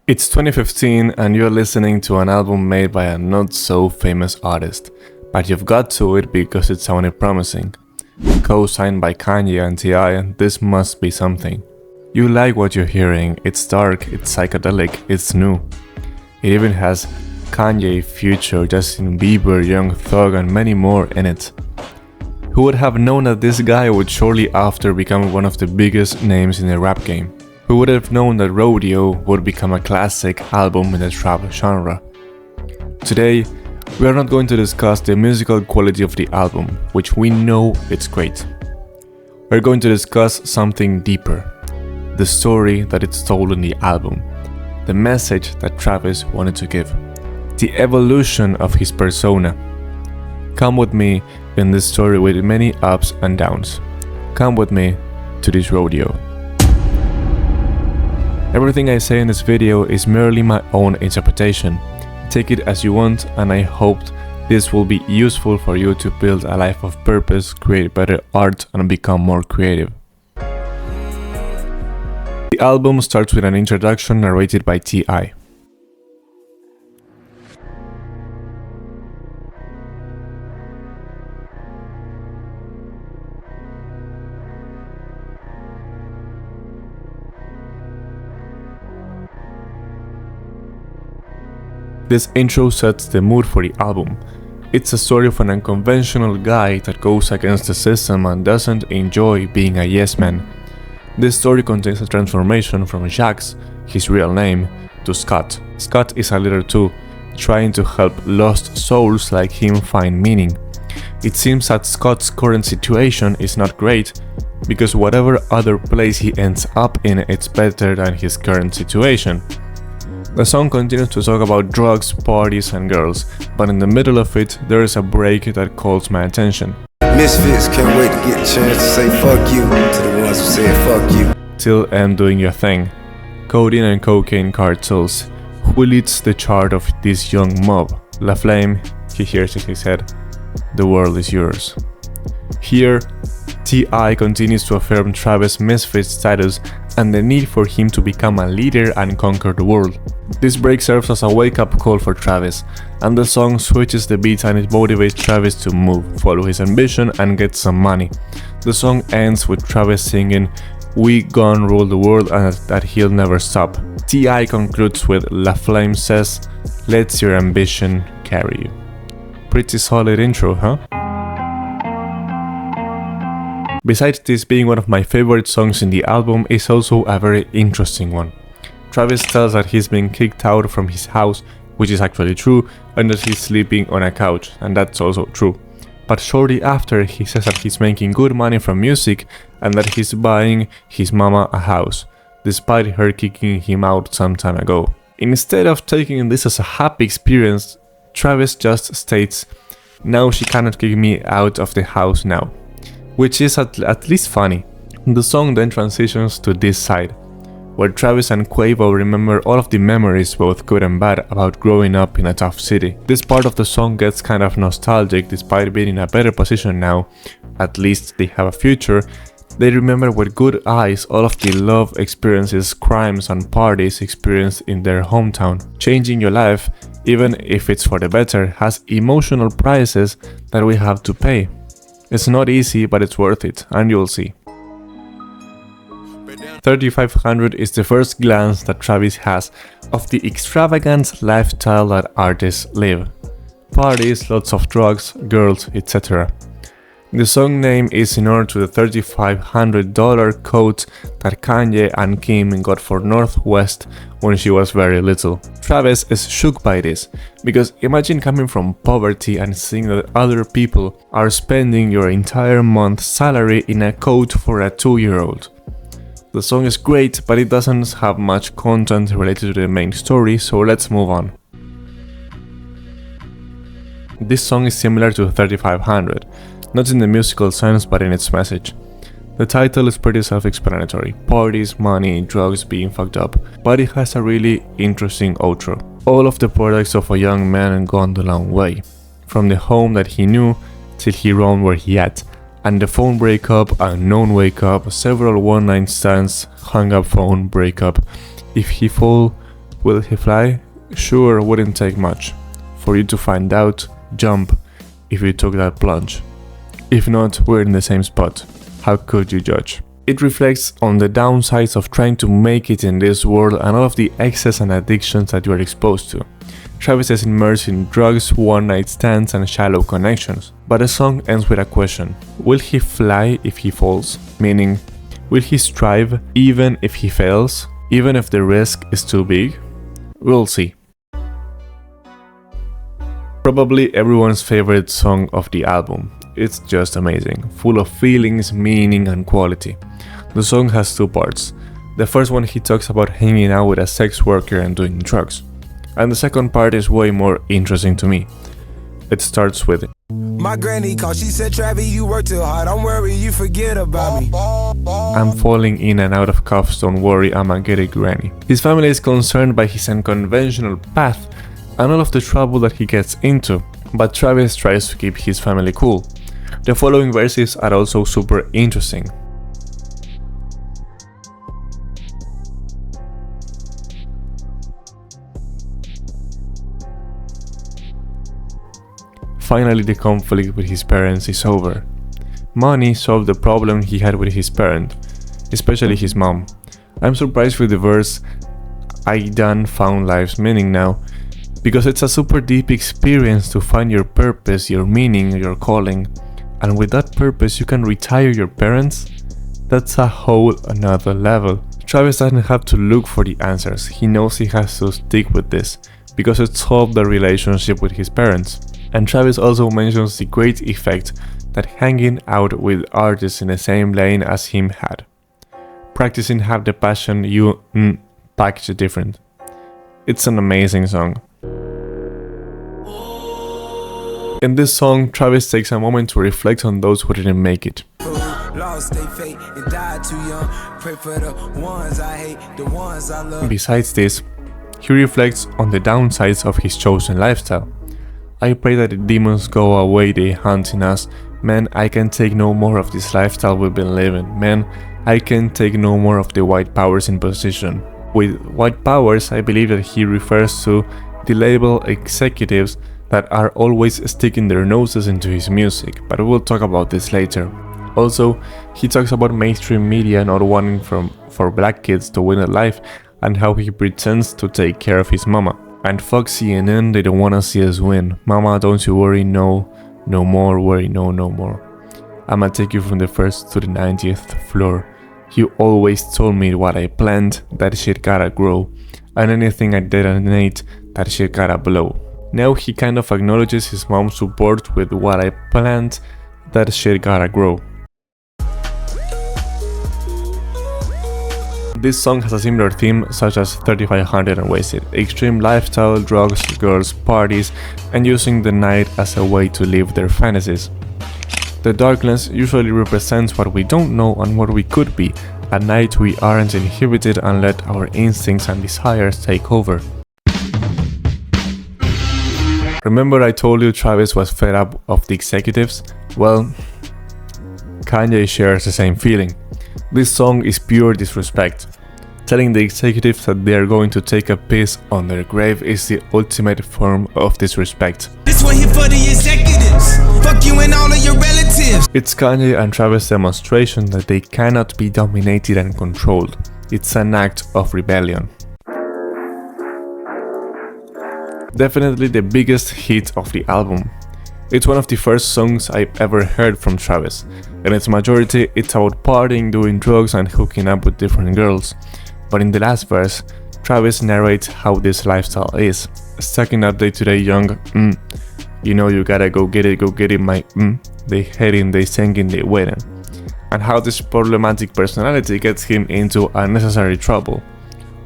It's 2015 and you're listening to an album made by a not so famous artist, but you've got to it because it sounded promising. Co-signed by Kanye and T.I., this must be something. You like what you're hearing, it's dark, it's psychedelic, it's new. It even has Kanye, Future, Justin Bieber, Young Thug and many more in it. Who would have known that this guy would shortly after become one of the biggest names in the rap game? Who would have known that Rodeo would become a classic album in the trap genre? Today, we are not going to discuss the musical quality of the album, which we know it's great. We're going to discuss something deeper, the story that it's told in the album, the message that Travis wanted to give, the evolution of his persona. Come with me in this story with many ups and downs. Come with me to this rodeo. Everything I say in this video is merely my own interpretation. Take it as you want, and I hope this will be useful for you to build a life of purpose, create better art, and become more creative. The album starts with an introduction narrated by T.I. This intro sets the mood for the album. It's a story of an unconventional guy that goes against the system and doesn't enjoy being a yes man. This story contains a transformation from Jacques, his real name, to Scott. Scott is a leader too, trying to help lost souls like him find meaning. It seems that Scott's current situation is not great, because whatever other place he ends up in, it's better than his current situation. The song continues to talk about drugs, parties and girls, but in the middle of it, there is a break that calls my attention. Misfits can't wait to get a chance to say fuck you to the ones who said fuck you. Till end doing your thing. Codeine and cocaine cartels. Who leads the chart of this young mob? La Flame, he hears in his head. The world is yours. Here, T.I. continues to affirm Travis' misfit status and the need for him to become a leader and conquer the world. This break serves as a wake-up call for Travis, and the song switches the beat and it motivates Travis to move, follow his ambition and get some money. The song ends with Travis singing, "We gon' rule the world," and that he'll never stop. T.I. concludes with La Flame says, "Let your ambition carry you." Pretty solid intro, huh? Besides this being one of my favorite songs in the album, it's also a very interesting one. Travis tells that he's been kicked out from his house, which is actually true, and that he's sleeping on a couch, and that's also true. But shortly after, he says that he's making good money from music and that he's buying his mama a house, despite her kicking him out some time ago. Instead of taking this as a happy experience, Travis just states, "Now she cannot kick me out of the house now." Which is at least funny. The song then transitions to this side, where Travis and Quavo remember all of the memories, both good and bad, about growing up in a tough city. This part of the song gets kind of nostalgic despite being in a better position now, at least they have a future. They remember with good eyes all of the love experiences, crimes and parties experienced in their hometown. Changing your life, even if it's for the better, has emotional prices that we have to pay. It's not easy, but it's worth it, and you'll see. 3500 is the first glance that Travis has of the extravagant lifestyle that artists live. Parties, lots of drugs, girls, etc. The song name is in honor to the $3,500 coat that Kanye and Kim got for Northwest when she was very little. Travis is shook by this, because imagine coming from poverty and seeing that other people are spending your entire month's salary in a coat for a 2-year-old. The song is great, but it doesn't have much content related to the main story, so let's move on. This song is similar to 3500. Not in the musical sense, but in its message. The title is pretty self-explanatory, parties, money, drugs, being fucked up, but it has a really interesting outro. All of the products of a young man gone the long way, from the home that he knew till he roamed where he at, and the phone breakup, unknown wake up, several one-night stands, hung up phone breakup, if he fall, Will he fly? Sure, wouldn't take much. For you to find out, jump, if you took that plunge. If not, we're in the same spot. How could you judge? It reflects on the downsides of trying to make it in this world and all of the excess and addictions that you are exposed to. Travis is immersed in drugs, one-night stands and shallow connections. But the song ends with a question. Will he fly if he falls? Meaning, will he strive even if he fails? Even if the risk is too big? We'll see. Probably everyone's favorite song of the album. It's just amazing, full of feelings, meaning and quality. The song has two parts. The first one he talks about hanging out with a sex worker and doing drugs. And the second part is way more interesting to me. It starts with my granny called, she said, Travis, you work too hard, I'm worried you forget about me. I'm falling in and out of cuffs, don't worry, I'ma get it, granny. His family is concerned by his unconventional path and all of the trouble that he gets into, but Travis tries to keep his family cool. The following verses are also super interesting. Finally, the conflict with his parents is over. Money solved the problem he had with his parent, especially his mom. I'm surprised with the verse, I done found life's meaning now, because it's a super deep experience to find your purpose, your meaning, your calling. And with that purpose you can retire your parents? That's a whole another level. Travis doesn't have to look for the answers, he knows he has to stick with this, because it solved the relationship with his parents. And Travis also mentions the great effect that hanging out with artists in the same lane as him had. Practicing have the passion you package different. It's an amazing song. In this song, Travis takes a moment to reflect on those who didn't make it. Besides this, he reflects on the downsides of his chosen lifestyle. I pray that the demons go away they hunt in us. Man, I can take no more of this lifestyle we've been living. Man, I can take no more of the white powers in position. With white powers, I believe that he refers to the label executives that are always sticking their noses into his music, but we'll talk about this later. Also, he talks about mainstream media not wanting for black kids to win at life and how he pretends to take care of his mama. And fuck CNN, they don't wanna see us win. Mama, don't you worry, no more worry, no more. I'ma take you from the first to the 90th floor. You always told me what I planned, that shit gotta grow. And anything I detonate, that shit gotta blow. Now he kind of acknowledges his mom's support with what I planned, that shit gotta grow. This song has a similar theme such as 3500 and Wasted, extreme lifestyle, drugs, girls, parties, and using the night as a way to live their fantasies. The darkness usually represents what we don't know and what we could be. At night we aren't inhibited and let our instincts and desires take over. Remember I told you Travis was fed up of the executives? Well, Kanye shares the same feeling. This song is pure disrespect. Telling the executives that they are going to take a piss on their grave is the ultimate form of disrespect. This one here for the executives. Fuck you and all of your relatives. It's Kanye and Travis' demonstration that they cannot be dominated and controlled. It's an act of rebellion. Definitely the biggest hit of the album. It's one of the first songs I've ever heard from Travis. In its majority, it's about partying, doing drugs and hooking up with different girls. But in the last verse, Travis narrates how this lifestyle is. Stacking up day to day young, you know you gotta go get it, my they hating, they singing, they waiting. And how this problematic personality gets him into unnecessary trouble.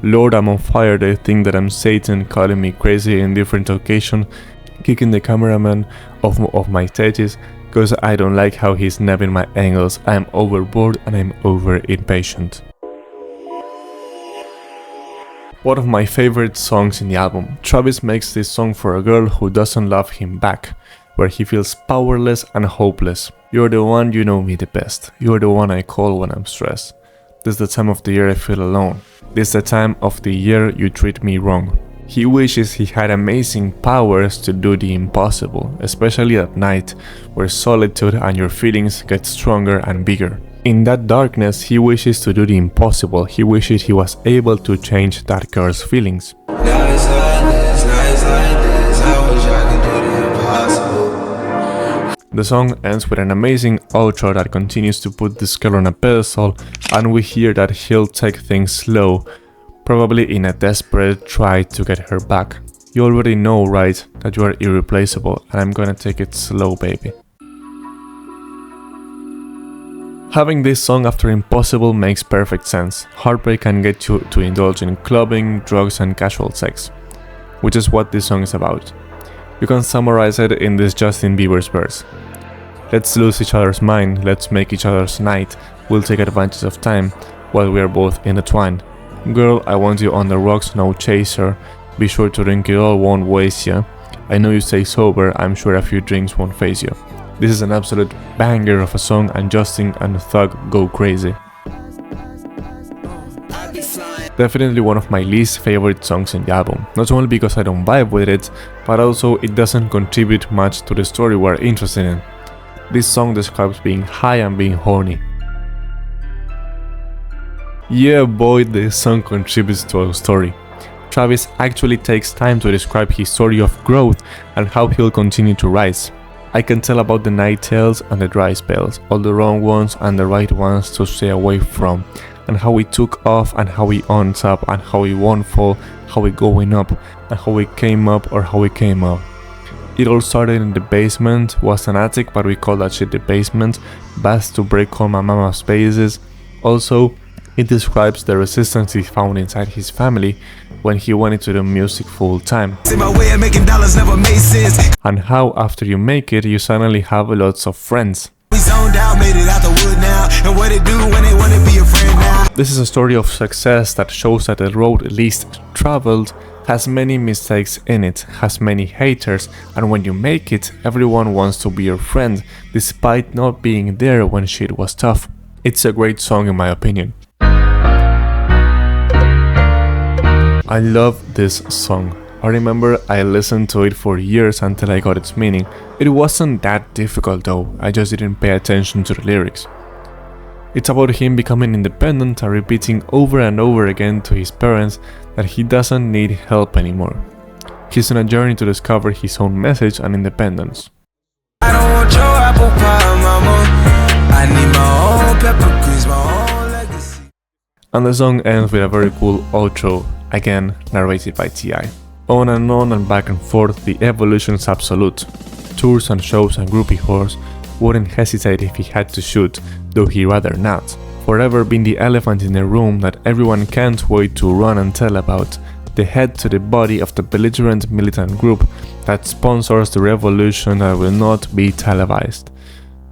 Lord, I'm on fire, they think that I'm Satan, calling me crazy in different occasions, kicking the cameraman off my stages, cause I don't like how he's nabbing my angles. I'm overboard and I'm over impatient. One of my favorite songs in the album. Travis makes this song for a girl who doesn't love him back, where he feels powerless and hopeless. You're the one, you know me the best. You're the one I call when I'm stressed. This is the time of the year I feel alone. This is the time of the year you treat me wrong. He wishes he had amazing powers to do the impossible, especially at night, where solitude and your feelings get stronger and bigger. In that darkness, he wishes to do the impossible. He wishes he was able to change that girl's feelings. The song ends with an amazing outro that continues to put this girl on a pedestal, and we hear that he'll take things slow, probably in a desperate try to get her back. You already know, right, that you are irreplaceable, and I'm gonna take it slow, baby. Having this song after Impossible makes perfect sense. Heartbreak can get you to indulge in clubbing, drugs and casual sex, which is what this song is about. You can summarize it in this Justin Bieber's verse. Let's lose each other's mind, let's make each other's night, we'll take advantage of time while we are both intertwined. Girl, I want you on the rocks, no chaser, be sure to drink it all, won't waste ya. I know you stay sober, I'm sure a few drinks won't faze you. This is an absolute banger of a song, and Justin and Thug go crazy. Definitely one of my least favorite songs in the album, not only because I don't vibe with it, but also it doesn't contribute much to the story we're interested in. This song describes being high and being horny. Yeah boy, this song contributes to our story. Travis actually takes time to describe his story of growth and how he'll continue to rise. I can tell about the night tales and the dry spells, all the wrong ones and the right ones to stay away from, and how we took off and how we on top and how we won't fall, how we going up and how we came up or how we came up. It all started in the basement, was an attic but we call that shit the basement, baths to break all my mama's spaces. Also, it describes the resistance he found inside his family when he wanted to do music full time. And how after you make it, you suddenly have lots of friends. This is a story of success that shows that the road least traveled has many mistakes in it, has many haters, and when you make it, everyone wants to be your friend, despite not being there when shit was tough. It's a great song in my opinion. I love this song. I remember I listened to it for years until I got its meaning. It wasn't that difficult though, I just didn't pay attention to the lyrics. It's about him becoming independent and repeating over and over again to his parents that he doesn't need help anymore. He's on a journey to discover his own message and independence. I don't want your apple pie, mama. I need my own pepper, my own legacy. And the song ends with a very cool outro, again narrated by T.I. On and back and forth, the evolution's absolute. Tours and shows and groupie whores wouldn't hesitate if he had to shoot, though he'd rather not. Forever been the elephant in the room that everyone can't wait to run and tell about. The head to the body of the belligerent militant group that sponsors the revolution that will not be televised.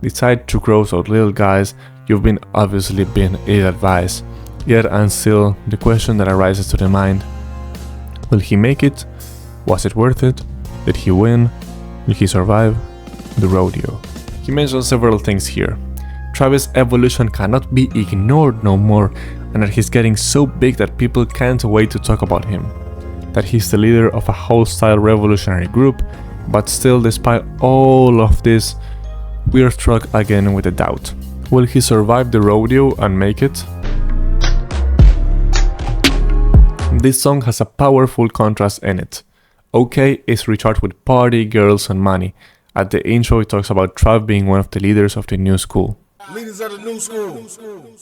Decide to grow so little guys, you've been obviously been ill-advised. Yet and still, the question that arises to the mind: will he make it? Was it worth it? Did he win? Will he survive? The rodeo. He mentions several things here. Travis' evolution cannot be ignored no more, and that he's getting so big that people can't wait to talk about him. That he's the leader of a hostile revolutionary group, but still, despite all of this, we're struck again with a doubt. Will he survive the rodeo and make it? This song has a powerful contrast in it. OK is recharged with party, girls and money. At the intro it talks about Trav being one of the leaders of the new school. Leaders of the new school.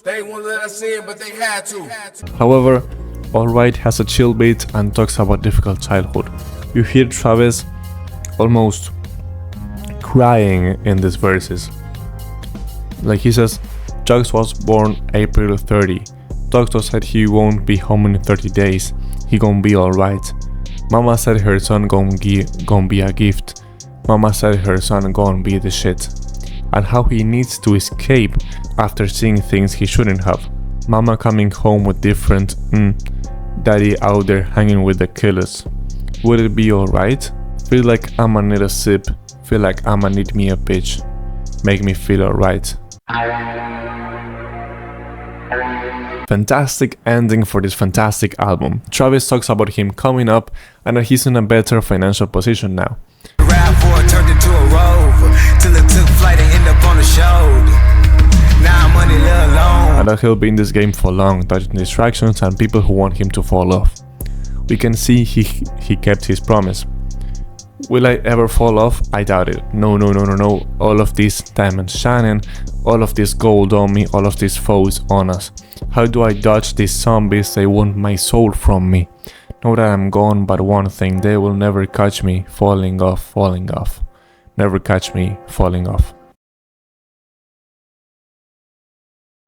They won't let us in, but they had to. However, Alright has a chill beat and talks about difficult childhood. You hear Travis almost crying in these verses. Like he says, Jugs was born April 30. Doctor said he won't be home in 30 days. He gon' be alright. Mama said her son gon' be a gift. Mama said her son gon' be the shit. And how he needs to escape after seeing things he shouldn't have. Mama coming home with different daddy out there hanging with the killers. Would it be alright? Feel like I'ma need a sip. Feel like I'ma need me a bitch. Make me feel alright. Fantastic ending for this fantastic album. Travis talks about him coming up and that he's in a better financial position now. RAV4 turned into a rover till it took flight and ended up on the shoulder. Now I'm money little alone. And that he'll be in this game for long, dodging distractions and people who want him to fall off. We can see he kept his promise. Will I ever fall off? I doubt it. No. All of this diamonds shining, all of this gold on me, all of these foes on us. How do I dodge these zombies? They want my soul from me. Know that I'm gone, but one thing, they will never catch me falling off. Never catch me falling off.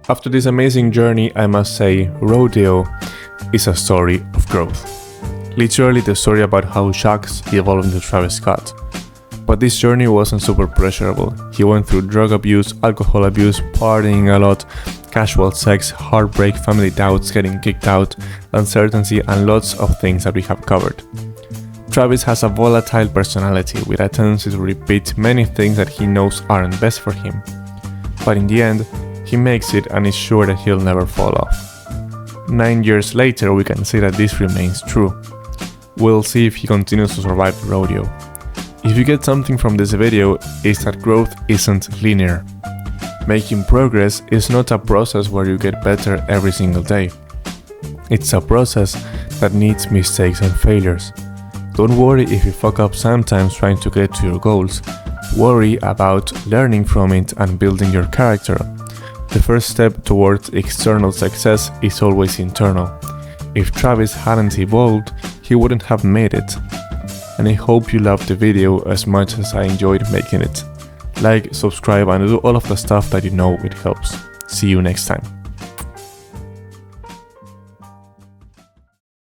After this amazing journey, I must say, Rodeo is a story of growth. Literally the story about how Shax evolved into Travis Scott. But this journey wasn't super pleasurable. He went through drug abuse, alcohol abuse, partying a lot, casual sex, heartbreak, family doubts, getting kicked out, uncertainty, and lots of things that we have covered. Travis has a volatile personality with a tendency to repeat many things that he knows aren't best for him. But in the end, he makes it and is sure that he'll never fall off. 9 years later, we can see that this remains true. We'll see if he continues to survive the rodeo. If you get something from this video, is that growth isn't linear. Making progress is not a process where you get better every single day. It's a process that needs mistakes and failures. Don't worry if you fuck up sometimes trying to get to your goals. Worry about learning from it and building your character. The first step towards external success is always internal. If Travis hadn't evolved, he wouldn't have made it. And I hope you loved the video as much as I enjoyed making it. Like, subscribe and do all of the stuff that you know it helps. See you next time.